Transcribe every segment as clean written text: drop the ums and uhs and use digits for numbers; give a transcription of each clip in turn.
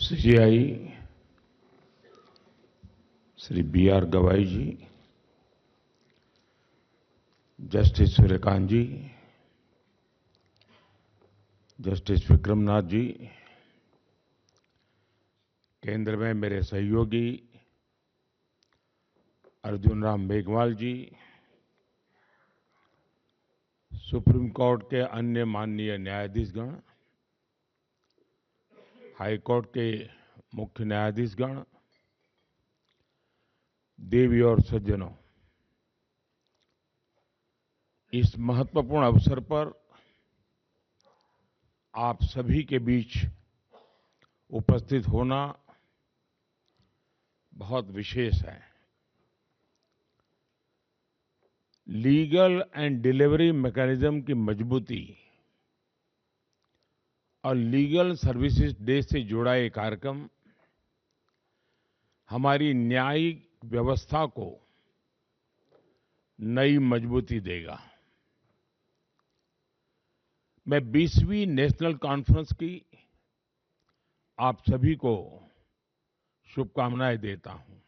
CGI Shri B R. Gavai ji, justice Suryakant ji, justice Vikramnath ji, केंद्र में मेरे सहयोगी अर्जुन राम मेघवाल जी, सुप्रीम कोर्ट के अन्य माननीय न्यायाधीशगण, हाई कोर्ट के मुख्य न्यायाधीशगण, देवी और सज्जनों, इस महत्वपूर्ण अवसर पर आप सभी के बीच उपस्थित होना बहुत विशेष है। लीगल एंड डिलीवरी मैकेनिज्म की मजबूती और लीगल सर्विसेज डे से जुड़ा ये कार्यक्रम हमारी न्यायिक व्यवस्था को नई मजबूती देगा। मैं 20वीं नेशनल कॉन्फ्रेंस की आप सभी को शुभकामनाएं देता हूं।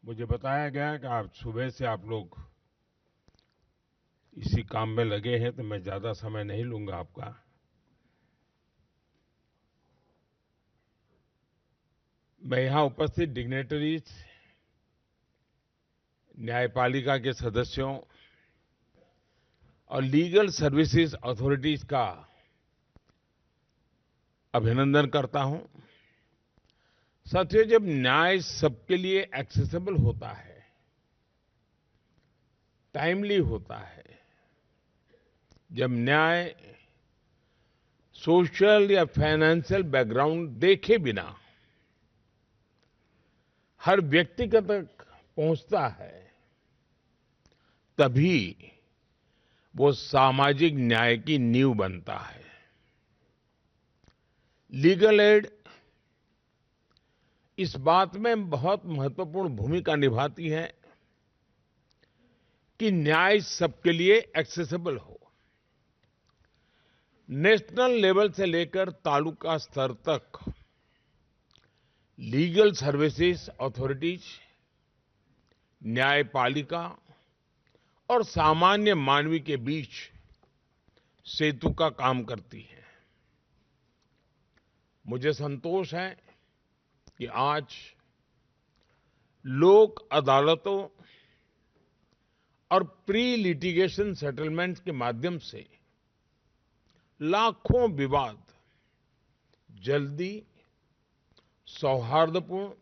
मुझे बताया गया कि आज सुबह से आप लोग इसी काम में लगे हैं, तो मैं ज्यादा समय नहीं लूंगा आपका। मैं यहां उपस्थित डिग्नेटरीज, न्यायपालिका के सदस्यों और लीगल सर्विसेज अथॉरिटीज का अभिनंदन करता हूं। साथियों, जब न्याय सबके लिए एक्सेसिबल होता है, टाइमली होता है, जब न्याय सोशल या फाइनेंशियल बैकग्राउंड देखे बिना हर व्यक्ति तक पहुंचता है, तभी वो सामाजिक न्याय की नींव बनता है। लीगल एड इस बात में बहुत महत्वपूर्ण भूमिका निभाती है कि न्याय सबके लिए एक्सेसिबल हो। नेशनल लेवल से लेकर तालुका स्तर तक लीगल सर्विसेज अथॉरिटीज, न्यायपालिका और सामान्य मानवी के बीच सेतु का काम करती है। मुझे संतोष है कि आज लोक अदालतों और प्री लिटिगेशन सेटलमेंट्स के माध्यम से लाखों विवाद जल्दी, सौहार्दपूर्ण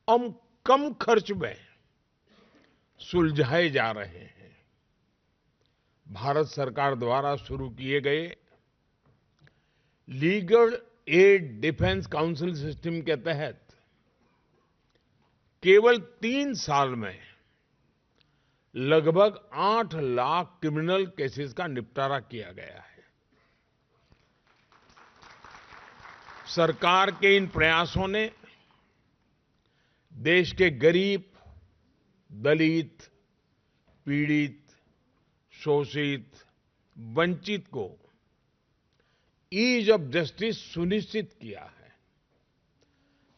और कम खर्च में सुलझाए जा रहे हैं। भारत सरकार द्वारा शुरू किए गए legal aid defence council system के तहत केवल 3 साल में लगभग 8 लाख क्रिमिनल केसेस का निपटारा किया गया है। सरकार के इन प्रयासों ने देश के गरीब, दलित, पीड़ित, शोषित, वंचित को ईज ऑफ जस्टिस सुनिश्चित किया है।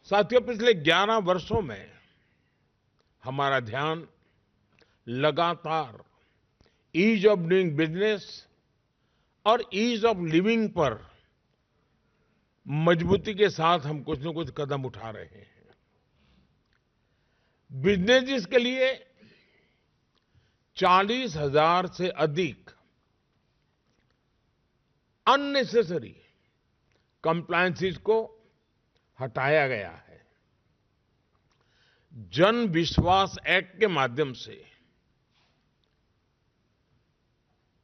साथियों, पिछले 11 वर्षों में हमारा ध्यान लगातार ईज ऑफ डूइंग बिजनेस और ईज ऑफ लिविंग पर मजबूती के साथ हम कुछ न कुछ कदम उठा रहे हैं। बिजनेस के लिए 40,000 से अधिक अननेसेसरी कंप्लायंसेस को हटाया गया है। जन विश्वास एक्ट के माध्यम से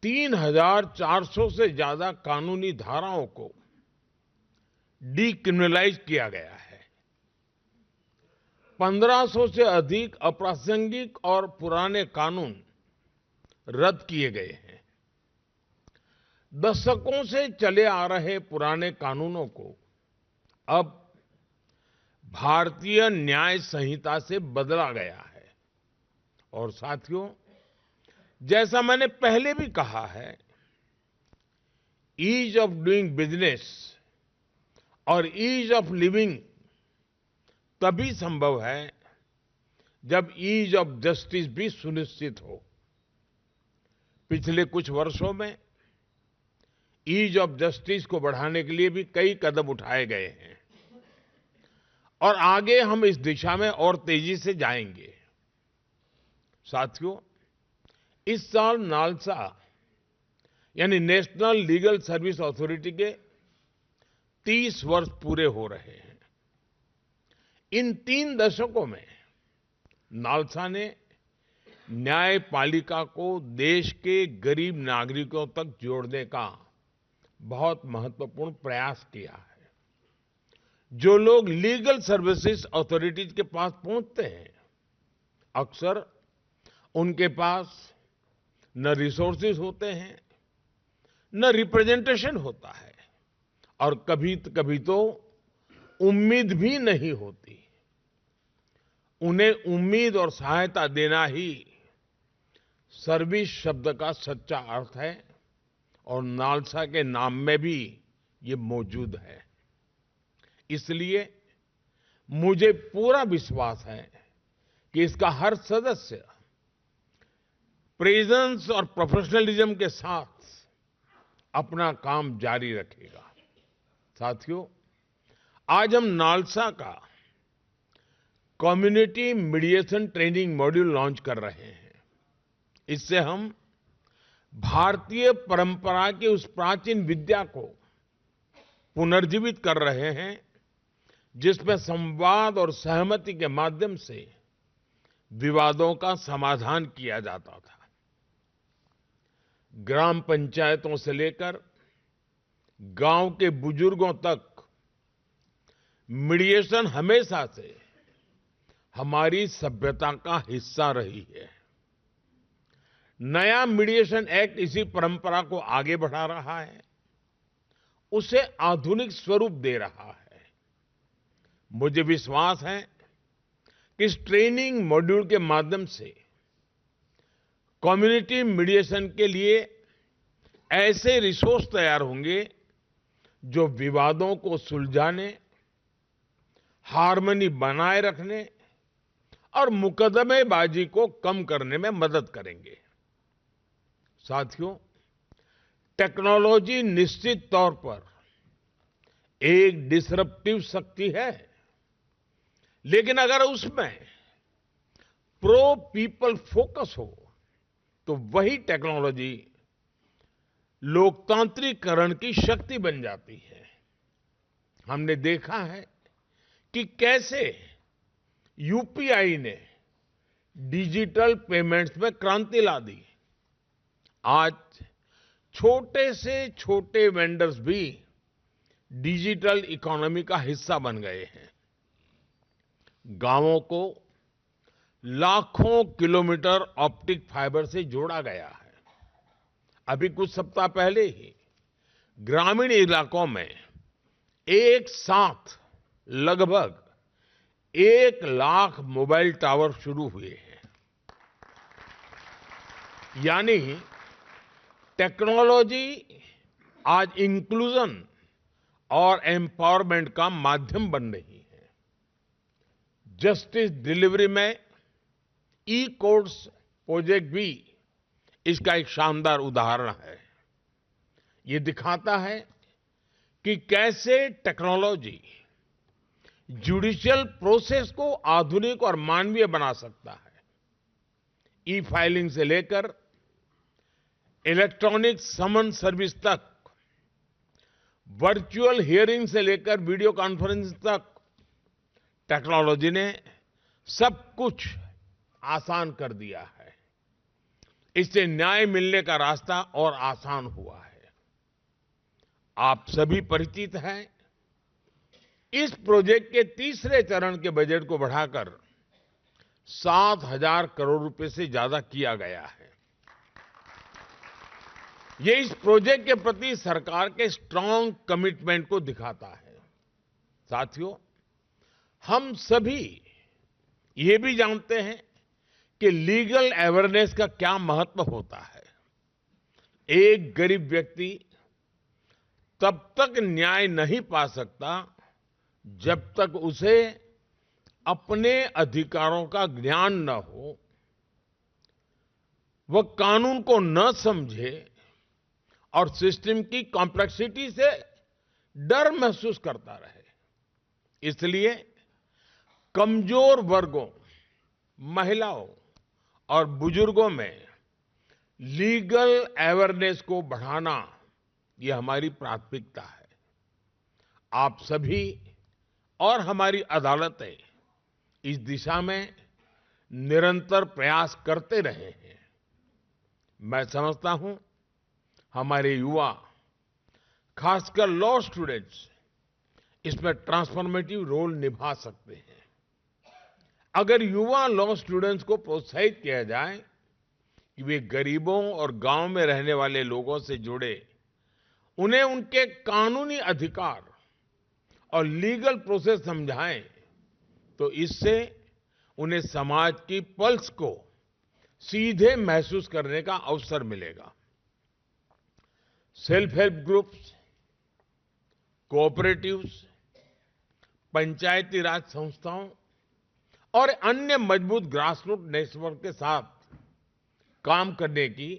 3,400 से ज्यादा कानूनी धाराओं को डीक्रिमिनलाइज किया गया है। 1500 से अधिक अप्रासंगिक और पुराने कानून रद्द किए गए हैं। दशकों से चले आ रहे पुराने कानूनों को अब भारतीय न्याय संहिता से बदला गया है। और साथियों, जैसा मैंने पहले भी कहा है, ईज ऑफ डूइंग बिजनेस और ईज ऑफ लिविंग तभी संभव है जब ईज ऑफ जस्टिस भी सुनिश्चित हो। पिछले कुछ वर्षों में ईज ऑफ जस्टिस को बढ़ाने के लिए भी कई कदम उठाए गए हैं और आगे हम इस दिशा में और तेजी से जाएंगे। साथियों, इस साल नालसा यानी नेशनल लीगल सर्विस अथॉरिटी के 30 वर्ष पूरे हो रहे हैं। इन 3 दशकों में नालसा ने न्यायपालिका को देश के गरीब नागरिकों तक जोड़ने का बहुत महत्वपूर्ण प्रयास किया है। जो लोग लीगल सर्विसेज अथॉरिटीज के पास पहुंचते हैं, अक्सर उनके पास न रिसोर्सेज होते हैं, न रिप्रेजेंटेशन होता है और कभी तो उम्मीद भी नहीं होती। उन्हें उम्मीद और सहायता देना ही सर्विस शब्द का सच्चा अर्थ है और नालसा के नाम में भी ये मौजूद है। इसलिए मुझे पूरा विश्वास है कि इसका हर सदस्य प्रेजेंस और प्रोफेशनलिज्म के साथ अपना काम जारी रखेगा। साथियों, आज हम नालसा का community mediation training module launch कर रहे हैं। इससे हम भारतीय परंपरा की उस प्राचीन विद्या को पुनर्जीवित कर रहे हैं जिसमें संवाद और सहमति के माध्यम से विवादों का समाधान किया जाता था। ग्राम पंचायतों से लेकर गांव के बुजुर्गों तक मीडिएशन हमेशा से हमारी सभ्यता का हिस्सा रही है। नया मीडिएशन एक्ट इसी परंपरा को आगे बढ़ा रहा है, उसे आधुनिक स्वरूप दे रहा है। मुझे विश्वास है कि इस ट्रेनिंग मॉड्यूल के माध्यम से कम्युनिटी मीडिएशन के लिए ऐसे रिसोर्स तैयार होंगे जो विवादों को सुलझाने, हार्मनी बनाए रखने और मुकदमेबाजी को कम करने में मदद करेंगे। साथियों, टेक्नोलॉजी निश्चित तौर पर एक डिसरप्टिव शक्ति है, लेकिन अगर उसमें प्रो पीपल फोकस हो तो वही टेक्नोलॉजी लोकतांत्रिकरण की शक्ति बन जाती है। हमने देखा है कि कैसे यूपीआई ने डिजिटल पेमेंट्स में क्रांति ला दी। आज छोटे से छोटे वेंडर्स भी डिजिटल इकोनॉमी का हिस्सा बन गए हैं। गांवों को लाखों किलोमीटर ऑप्टिक फाइबर से जोड़ा गया है। अभी कुछ सप्ताह पहले ही ग्रामीण इलाकों में एक साथ लगभग 1 लाख मोबाइल टावर शुरू हुए हैं। यानी टेक्नोलॉजी आज इंक्लूजन और एम्पावरमेंट का माध्यम बन रही है। जस्टिस डिलीवरी में ई कोर्ट्स प्रोजेक्ट भी इसका एक शानदार उदाहरण है। ये दिखाता है कि कैसे टेक्नोलॉजी जुडिशियल प्रोसेस को आधुनिक और मानवीय बना सकता है। ई फाइलिंग से लेकर इलेक्ट्रॉनिक समन सर्विस तक, वर्चुअल हियरिंग से लेकर वीडियो कॉन्फ्रेंस तक, टेक्नोलॉजी ने सब कुछ आसान कर दिया है। इससे न्याय मिलने का रास्ता और आसान हुआ है। आप सभी परिचित हैं, इस प्रोजेक्ट के तीसरे चरण के बजट को बढ़ाकर 7,000 करोड़ रुपए से ज्यादा किया गया है। ये इस प्रोजेक्ट के प्रति सरकार के स्ट्रांग कमिटमेंट को दिखाता है। साथियों, हम सभी ये भी जानते हैं कि लीगल अवेयरनेस का क्या महत्व होता है। एक गरीब व्यक्ति तब तक न्याय नहीं पा सकता जब तक उसे अपने अधिकारों का ज्ञान न हो, वह कानून को न समझे और सिस्टम की कॉम्प्लेक्सिटी से डर महसूस करता रहे। इसलिए कमजोर वर्गों, महिलाओं और बुजुर्गों में लीगल अवेयरनेस को बढ़ाना ये हमारी प्राथमिकता है। आप सभी और हमारी अदालतें इस दिशा में निरंतर प्रयास करते रहे हैं। मैं समझता हूं हमारे युवा, खासकर लॉ स्टूडेंट्स, इसमें ट्रांसफॉर्मेटिव रोल निभा सकते हैं। अगर युवा लॉ स्टूडेंट्स को प्रोत्साहित किया जाए कि वे गरीबों और गांव में रहने वाले लोगों से जुड़े, उन्हें उनके कानूनी अधिकार और लीगल प्रोसेस समझाएं, तो इससे उन्हें समाज की पल्स को सीधे महसूस करने का अवसर मिलेगा। सेल्फ हेल्प ग्रुप्स, कोऑपरेटिव्स, पंचायती राज संस्थाओं और अन्य मजबूत ग्रासरूट नेटवर्क के साथ काम करने की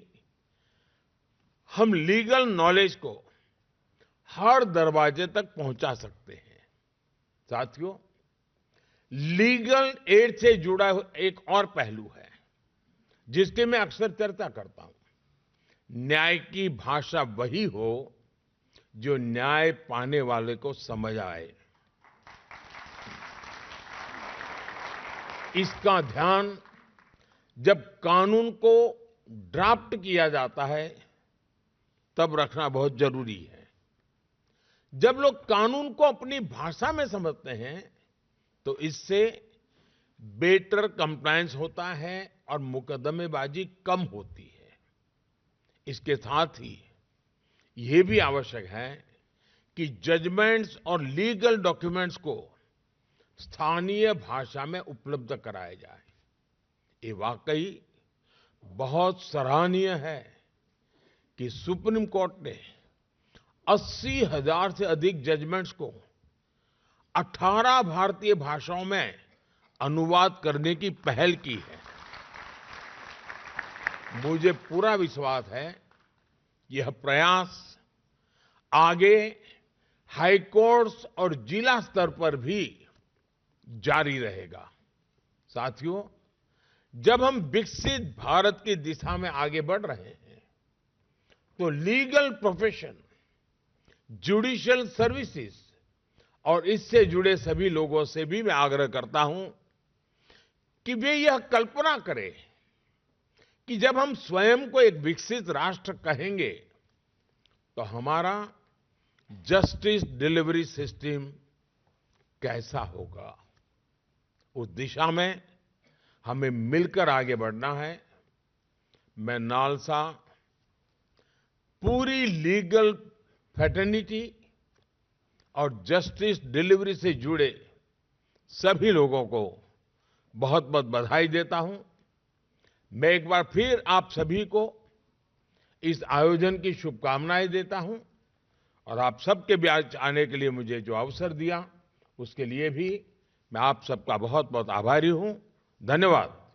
हम लीगल नॉलेज को हर दरवाजे तक पहुंचा सकते हैं। साथियों, लीगल एड से जुड़ा एक और पहलू है जिसकी मैं अक्सर चर्चा करता हूं। न्याय की भाषा वही हो जो न्याय पाने वाले को समझ आए। इसका ध्यान जब कानून को ड्राफ्ट किया जाता है तब रखना बहुत जरूरी है। जब लोग कानून को अपनी भाषा में समझते हैं तो इससे बेटर कंप्लायंस होता है और मुकदमेबाजी कम होती है। इसके साथ ही ये भी आवश्यक है कि जजमेंट्स और लीगल डॉक्यूमेंट्स को स्थानीय भाषा में उपलब्ध कराया जाए। ये वाकई बहुत सराहनीय है कि सुप्रीम कोर्ट ने 80,000 से अधिक जजमेंट्स को 18 भारतीय भाषाओं में अनुवाद करने की पहल की है। मुझे पूरा विश्वास है यह प्रयास आगे हाई कोर्ट्स और जिला स्तर पर भी जारी रहेगा। साथियों, जब हम विकसित भारत की दिशा में आगे बढ़ रहे हैं तो लीगल प्रोफेशन, जुडिशियल सर्विसेज और इससे जुड़े सभी लोगों से भी मैं आग्रह करता हूं कि वे यह कल्पना करें कि जब हम स्वयं को एक विकसित राष्ट्र कहेंगे तो हमारा जस्टिस डिलीवरी सिस्टम कैसा होगा। उस दिशा में हमें मिलकर आगे बढ़ना है। मैं नालसा पूरी लीगल फ्रेटर्निटी और जस्टिस डिलीवरी से जुड़े सभी लोगों को बहुत बहुत बधाई देता हूं। मैं एक बार फिर आप सभी को इस आयोजन की शुभकामनाएं देता हूं और आप सबके बीच आने के लिए मुझे जो अवसर दिया उसके लिए भी मैं आप सबका बहुत बहुत आभारी हूं। धन्यवाद।